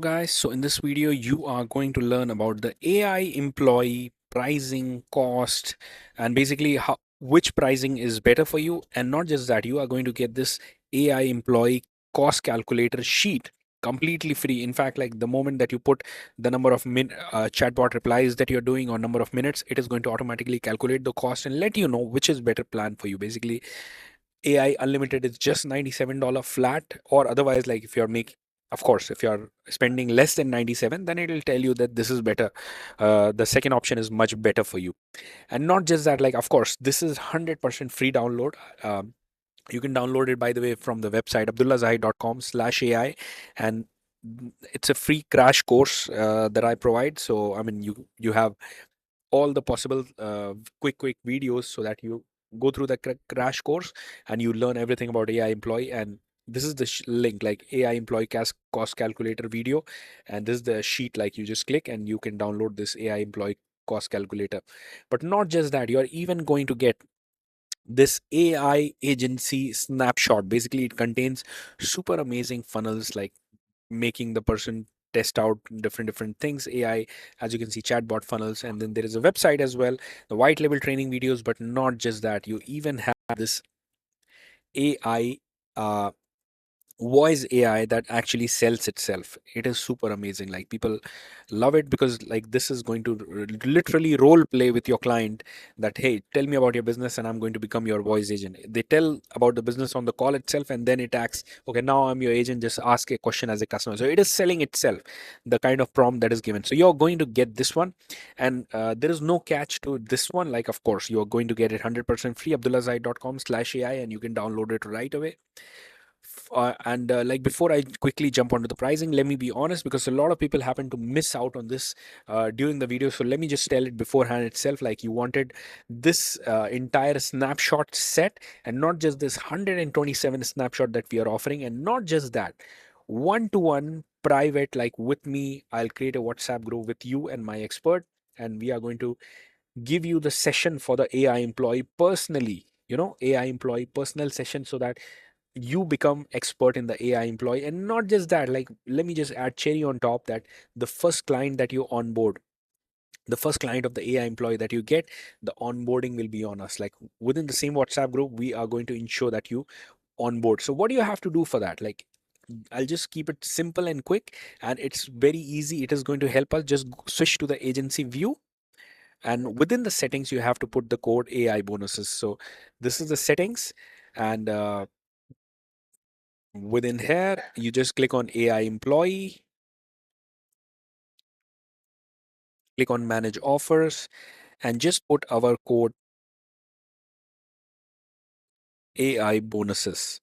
Guys, so in this video you are going to learn about the AI employee pricing cost and basically how which pricing is better for you. And not just that, you are going to get this AI employee cost calculator sheet completely free. In fact, like the moment that you put the number of chatbot replies that you're doing or number of minutes, it is going to automatically calculate the cost and let you know which is better plan for you. Basically, AI Unlimited is just $97 flat, or otherwise, like if you're making, of course, if you're spending less than 97, then it will tell you that this is better. The second option is much better for you. And not just that, like, of course, this is 100% free download. You can download it, by the way, from the website abdullahzahid.com/AI. And it's a free crash course that I provide. So, I mean, you have all the possible quick videos so that you go through the crash course and you learn everything about AI employee. And this is the link, like AI employee cost calculator video, and this is the sheet, like you just click and you can download this AI employee cost calculator. But not just that, you are even going to get this AI agency snapshot. Basically, it contains super amazing funnels, like making the person test out different things, AI, as you can see, chatbot funnels. And then there is a website as well, the white label training videos. But not just that, you even have this AI voice AI that actually sells itself. It is super amazing. Like, people love it because, like, this is going to literally role play with your client that, hey, tell me about your business and I'm going to become your voice agent. They tell about the business on the call itself, and then it acts, okay, now I'm your agent, just ask a question as a customer. So it is selling itself, the kind of prompt that is given. So you're going to get this one. And there is no catch to this one. Like, of course, you're going to get it 100% free, abdullahzahid.com/AI, and you can download it right away. And like, before I quickly jump onto the pricing, let me be honest, because a lot of people happen to miss out on this during the video. So let me just tell it beforehand itself. Like, you wanted this entire snapshot set, and not just this 127 snapshot that we are offering. And not just that, one-to-one private, like with me, I'll create a WhatsApp group with you and my expert, and we are going to give you the session for the AI employee personally, AI employee personal session, so that you become expert in the AI employee. And not just that, like, let me just add cherry on top, that the first client that you onboard, the first client of the AI employee that you get, the onboarding will be on us. Like, within the same WhatsApp group, we are going to ensure that you onboard. So what do you have to do for that? Like, I'll just keep it simple and quick, and it's very easy. It is going to help us. Just switch to the agency view, and within the settings you have to put the code AI bonuses. So this is the settings. And within here, you just click on AI employee, click on manage offers, and just put our code AI bonuses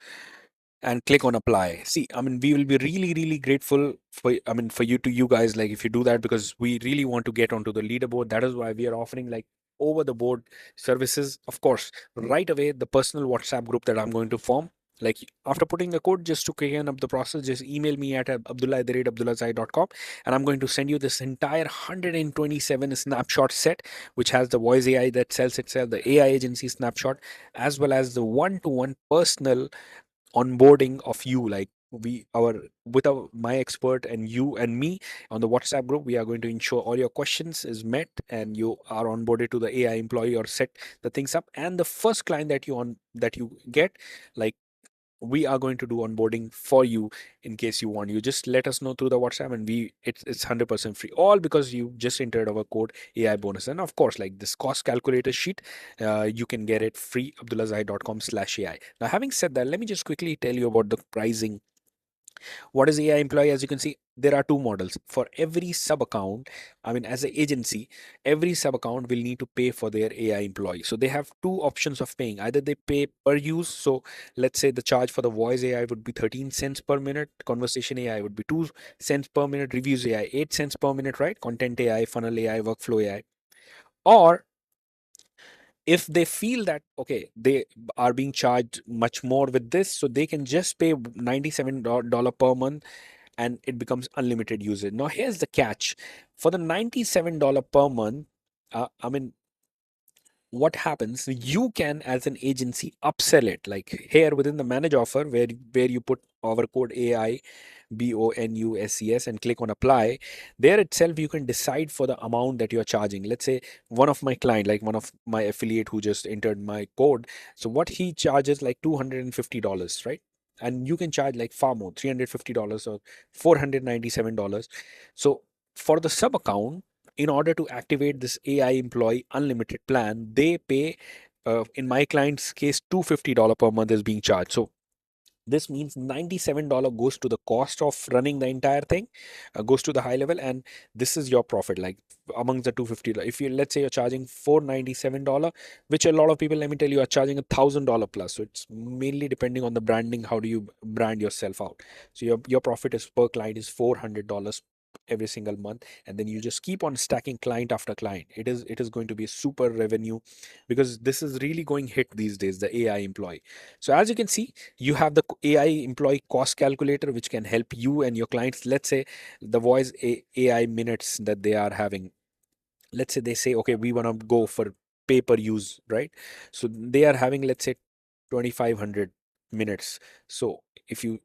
and click on apply. See, I mean, we will be really grateful for, I mean, for you guys, like, if you do that, because we really want to get onto the leaderboard. That is why we are offering, like, over the board services. Of course, right away, the personal WhatsApp group that I'm going to form, like, after putting the code, just to quicken up the process, just email me at abdullah@abdullahzai.com, and I'm going to send you this entire 127 snapshot set, which has the voice AI that sells itself, the AI agency snapshot, as well as the one-to-one personal onboarding of you. Like, we our with our my expert and you and me on the WhatsApp group, we are going to ensure all your questions is met and you are onboarded to the AI employee or set the things up. And the first client that you get, like, we are going to do onboarding for you. In case you want, you just let us know through the WhatsApp, and it's 100% free, all because you just entered our code AI bonus. And of course, like, this cost calculator sheet, you can get it free, abdullahzai.com/AI. Now, having said that, let me just quickly tell you about the pricing. What is AI employee? As you can see, there are two models for every sub account. I mean, as an agency, every sub account will need to pay for their AI employee. So they have two options of paying. Either they pay per use. So let's say the charge for the voice AI would be 13 cents per minute, conversation AI would be 2 cents per minute, reviews AI 8 cents per minute, right? Content AI, funnel AI, workflow AI. Or if they feel that, okay, they are being charged much more with this, so they can just pay $97 per month, and it becomes unlimited usage. Now, here's the catch. For the $97 per month, I mean, what happens, you can as an agency upsell it, like here within the manage offer, where you put our code AI BONUSES and click on apply. There itself you can decide for the amount that you're charging. Let's say one of my client, like one of my affiliate who just entered my code, so what he charges like $250, right? And you can charge like far more, $350 or $497. So for the sub account, in order to activate this AI employee unlimited plan, they pay, in my client's case, $250 per month is being charged. So this means $97 goes to the cost of running the entire thing, goes to the high level, and this is your profit. Like amongst the 250, if you, let's say you're charging $497, which a lot of people, let me tell you, are charging $1,000 plus. So it's mainly depending on the branding. How do you brand yourself out? So your profit is per client is $400 every single month, and then you just keep on stacking client after client. It is going to be a super revenue, because this is really going hit these days, the AI employee. So as you can see, you have the AI employee cost calculator, which can help you and your clients. Let's say the voice AI minutes that they are having, let's say they say, okay, we want to go for pay per use, right? So they are having, let's say, 2500 minutes. So if you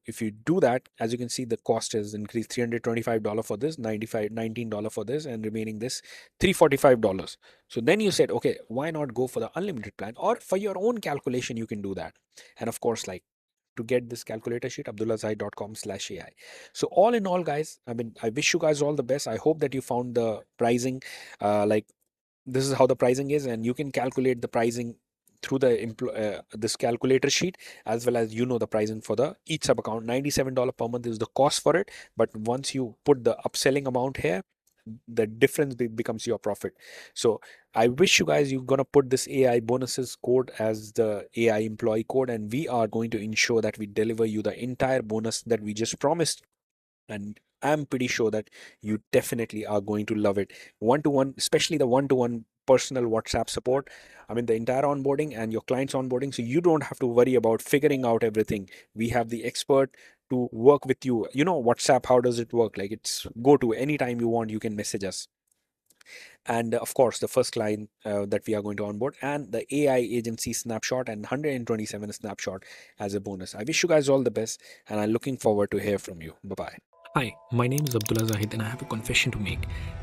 do that, as you can see, the cost is increased, $325 for this, $19 for this, and remaining this $345. So then you said, okay, why not go for the unlimited plan? Or for your own calculation, you can do that. And of course, like, to get this calculator sheet, abdullahzahid.com/AI. So all in all, guys, I mean, I wish you guys all the best. I hope that you found the pricing, like, this is how the pricing is, and you can calculate the pricing through the this calculator sheet, as well as the pricing for the each sub account. $97 per month is the cost for it, but once you put the upselling amount here, the difference becomes your profit. So I wish you guys, you're gonna put this AI bonuses code as the AI employee code, and we are going to ensure that we deliver you the entire bonus that we just promised. And I'm pretty sure that you definitely are going to love it. One-to-one, especially the one-to-one personal WhatsApp support. I mean, the entire onboarding and your client's onboarding. So you don't have to worry about figuring out everything. We have the expert to work with you. WhatsApp, how does it work? Like, it's go to anytime you want, you can message us. And of course, the first client that we are going to onboard, and the AI agency snapshot, and 127 snapshot as a bonus. I wish you guys all the best, and I'm looking forward to hear from you. Bye bye. Hi, my name is Abdullah Zahid, and I have a confession to make.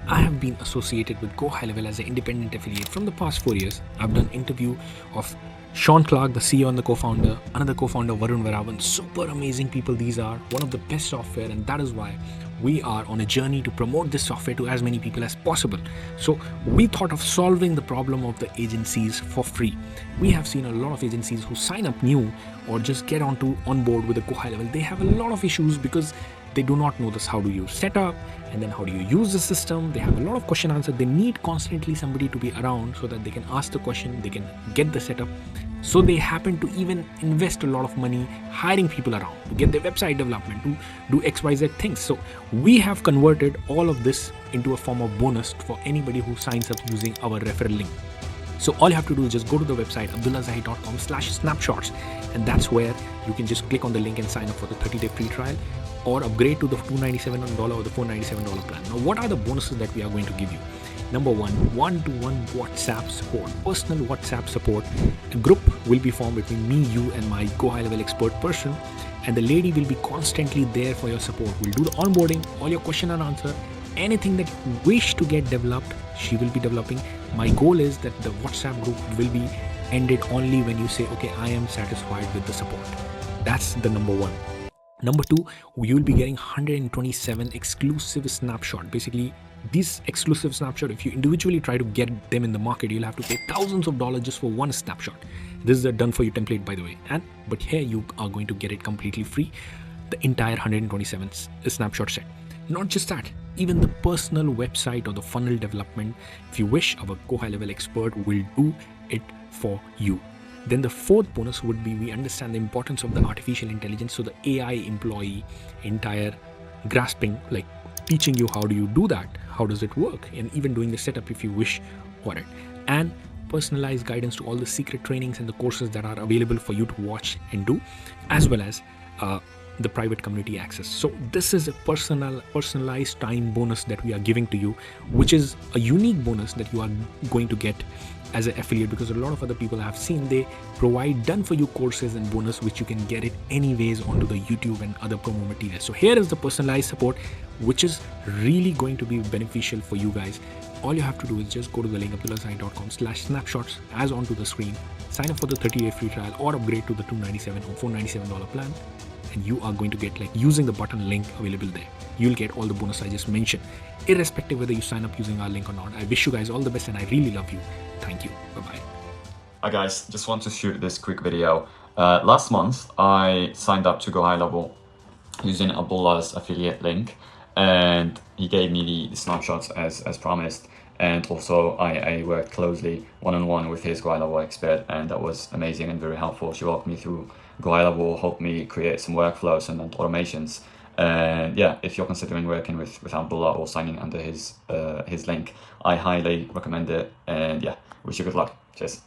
I have been associated with Gohighlevel as an independent affiliate from the past 4 years. I've done interview of Sean Clark, the CEO and the co-founder, another co-founder, Varun Varavan. Super amazing people these are, one of the best software, and that is why we are on a journey to promote this software to as many people as possible. So we thought of solving the problem of the agencies for free. We have seen a lot of agencies who sign up new or just get on board with the Gohighlevel. They have a lot of issues because they do not know this, how do you set up, and then how do you use the system. They have a lot of question answer. They need constantly somebody to be around so that they can ask the question, they can get the setup. So they happen to even invest a lot of money hiring people around to get their website development, to do XYZ things. So we have converted all of this into a form of bonus for anybody who signs up using our referral link. So all you have to do is just go to the website abdullahzahid.com/snapshots, and that's where you can just click on the link and sign up for the 30-day free trial, or upgrade to the $297 or the $497 plan. Now, what are the bonuses that we are going to give you? Number one, one-to-one WhatsApp support, personal WhatsApp support. A group will be formed between me, you, and my Gohighlevel expert person, and the lady will be constantly there for your support. We'll do the onboarding, all your question and answer, anything that you wish to get developed, she will be developing. My goal is that the WhatsApp group will be ended only when you say, okay, I am satisfied with the support. That's the number one. Number two, you will be getting 127 exclusive snapshot. Basically, these exclusive snapshot, if you individually try to get them in the market, you'll have to pay thousands of dollars just for one snapshot. This is a done for you template, by the way. But here you are going to get it completely free, the entire 127 snapshot set. Not just that, even the personal website or the funnel development, if you wish, our Gohighlevel expert will do it for you. Then the fourth bonus would be, we understand the importance of the artificial intelligence. So the AI employee entire grasping, like teaching you how do you do that, how does it work, and even doing the setup if you wish for it. And personalized guidance to all the secret trainings and the courses that are available for you to watch and do, as well as the private community access. So this is a personalized time bonus that we are giving to you, which is a unique bonus that you are going to get as an affiliate, because a lot of other people I have seen, they provide done for you courses and bonus which you can get it anyways onto the YouTube and other promo materials. So here is the personalized support, which is really going to be beneficial for you guys. All you have to do is just go to the link abdullahsai.com/snapshots as onto the screen, sign up for the 30-day free trial or upgrade to the $297 or $497 plan, and you are going to get, like, using the button link available there, you'll get all the bonus I just mentioned, irrespective whether you sign up using our link or not. I wish you guys all the best and I really love you. Thank you. Bye-bye. Hi guys, just want to shoot this quick video. Last month I signed up to Gohighlevel using Abdullah's affiliate link, and he gave me the snapshots as promised, and also I worked closely one-on-one with his Gohighlevel expert, and that was amazing and very helpful. She walked me through Gohighlevel, helped me create some workflows and automations. And yeah, if you're considering working with Abdullah or signing under his link, I highly recommend it. And yeah, wish you good luck. Cheers.